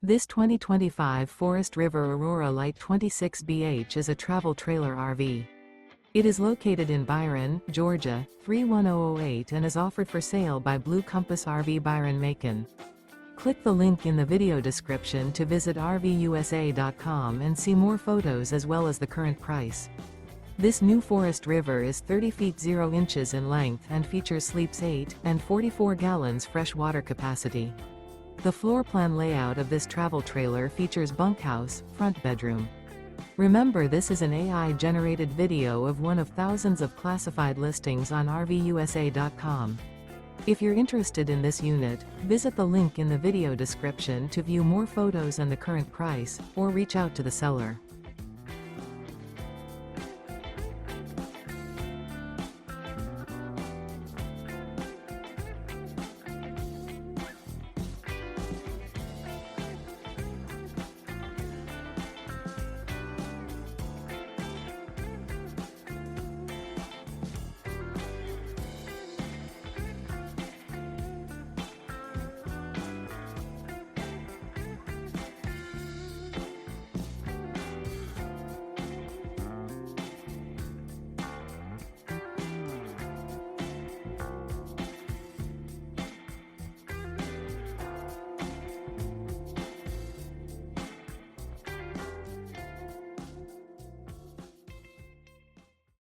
This 2025 Forest River Aurora Light 26BH is a travel trailer RV. It is located in Byron, Georgia, 31008 and is offered for sale by Blue Compass RV Byron-Macon. Click the link in the video description to visit RVUSA.com and see more photos as well as the current price. This new Forest River is 30 feet 0 inches in length and features sleeps 8 and 44 gallons fresh water capacity. The floor plan layout of this travel trailer features bunkhouse, front bedroom. Remember, this is an AI-generated video of one of thousands of classified listings on RVUSA.com. If you're interested in this unit, visit the link in the video description to view more photos and the current price, or reach out to the seller.